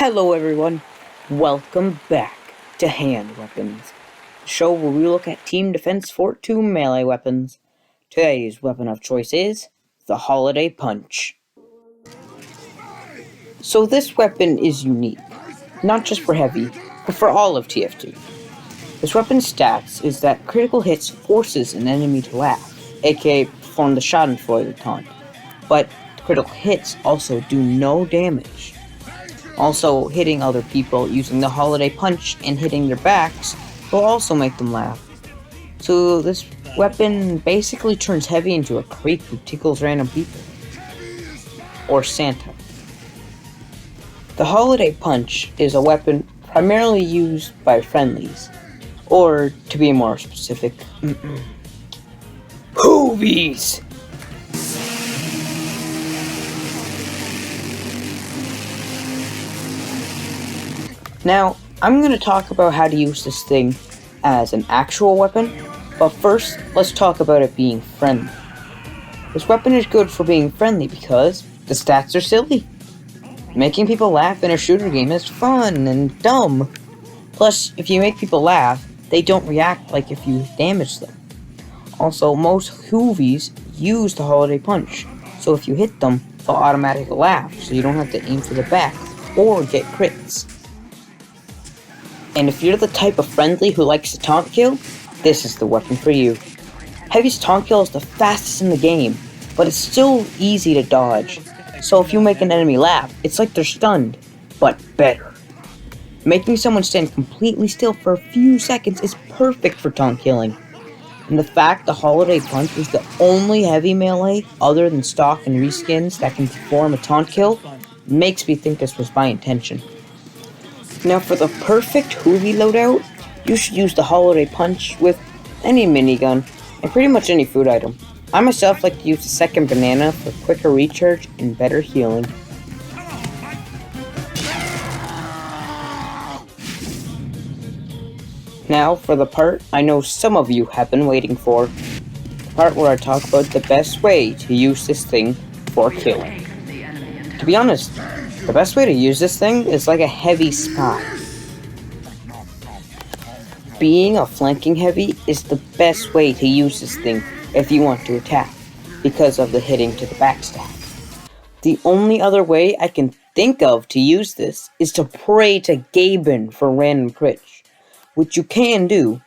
Hello everyone, welcome back to Hand Weapons, the show where we look at Team Defense Fort 2 melee weapons. Today's weapon of choice is the Holiday Punch. So this weapon is unique, not just for heavy, but for all of TF2. This weapon's stats is that critical hits forces an enemy to laugh, aka perform the Schadenfreude taunt, but critical hits also do no damage. Also, hitting other people using the Holiday Punch and hitting their backs will also make them laugh. So this weapon basically turns heavy into a creep who tickles random people. Or Santa. The Holiday Punch is a weapon primarily used by friendlies. Or, to be more specific, Hoovies! Now, I'm going to talk about how to use this thing as an actual weapon, but first, let's talk about it being friendly. This weapon is good for being friendly because the stats are silly. Making people laugh in a shooter game is fun and dumb. Plus, if you make people laugh, they don't react like if you damage them. Also, most Hoovies use the Holiday Punch, so if you hit them, they'll automatically laugh, so you don't have to aim for the back or get crits. And if you're the type of friendly who likes to taunt kill, this is the weapon for you. Heavy's taunt kill is the fastest in the game, but it's still easy to dodge. So if you make an enemy laugh, it's like they're stunned, but better. Making someone stand completely still for a few seconds is perfect for taunt killing. And the fact the Holiday Punch is the only heavy melee other than stock and reskins that can perform a taunt kill makes me think this was by intention. Now for the perfect Hoovie loadout, you should use the Holiday Punch with any minigun and pretty much any food item. I myself like to use the second banana for quicker recharge and better healing. Now for the part I know some of you have been waiting for. The part where I talk about the best way to use this thing for killing. To be honest, the best way to use this thing is like a heavy spy. Being a flanking heavy is the best way to use this thing if you want to attack, because of the hitting to the back stat. The only other way I can think of to use this is to pray to Gaben for random crits, which you can do,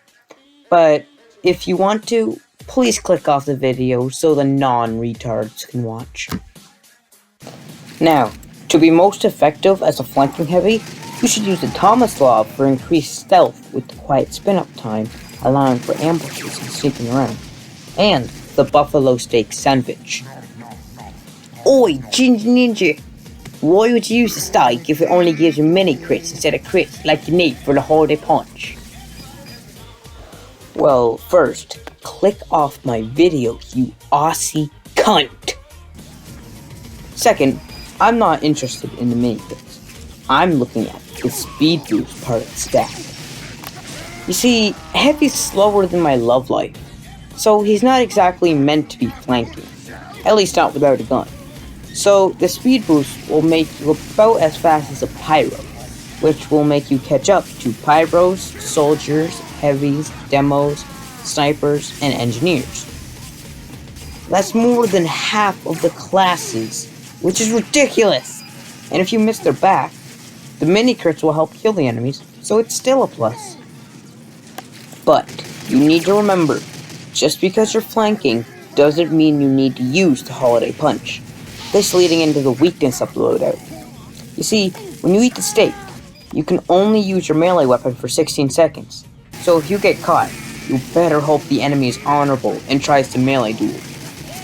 but if you want to, please click off the video so the non-retards can watch. Now, to be most effective as a flanking heavy, you should use the Tomislav for increased stealth with the quiet spin-up time, allowing for ambushes and sneaking around, and the Buffalo Steak Sandwich. Oi, Ginger Ninja! Why would you use the steak if it only gives you mini crits instead of crits like you need for the Holiday Punch? Well, first, click off my video, you Aussie cunt! Second, I'm not interested in the mini crits. I'm looking at the speed boost part of the stat. You see, Heavy's slower than my love life, so he's not exactly meant to be flanking, at least not without a gun. So the speed boost will make you about as fast as a pyro, which will make you catch up to pyros, soldiers, heavies, demos, snipers, and engineers. That's more than half of the classes, which is ridiculous! And if you miss their back, the mini crits will help kill the enemies, so it's still a plus. But you need to remember, just because you're flanking doesn't mean you need to use the Holiday Punch. This leading into the weakness of the loadout. You see, when you eat the steak, you can only use your melee weapon for 16 seconds. So if you get caught, you better hope the enemy is honorable and tries to melee duel.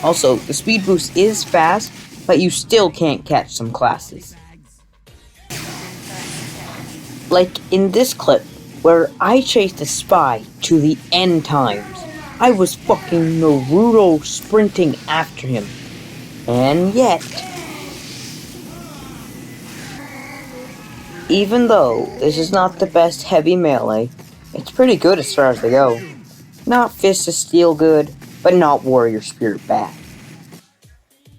Also, the speed boost is fast, but you still can't catch some classes. Like in this clip, where I chased a spy to the end times. I was fucking Naruto sprinting after him. And yet, even though this is not the best heavy melee, it's pretty good as far as they go. Not Fist of Steel good, but not Warrior Spirit bad.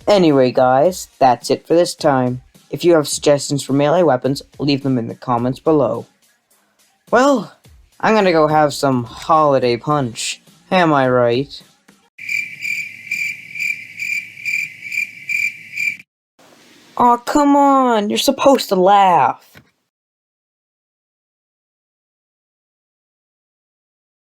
Anyway guys, that's it for this time. If you have suggestions for melee weapons, leave them in the comments below. Well, I'm gonna go have some holiday punch. Am I right? Aw, come on! You're supposed to laugh!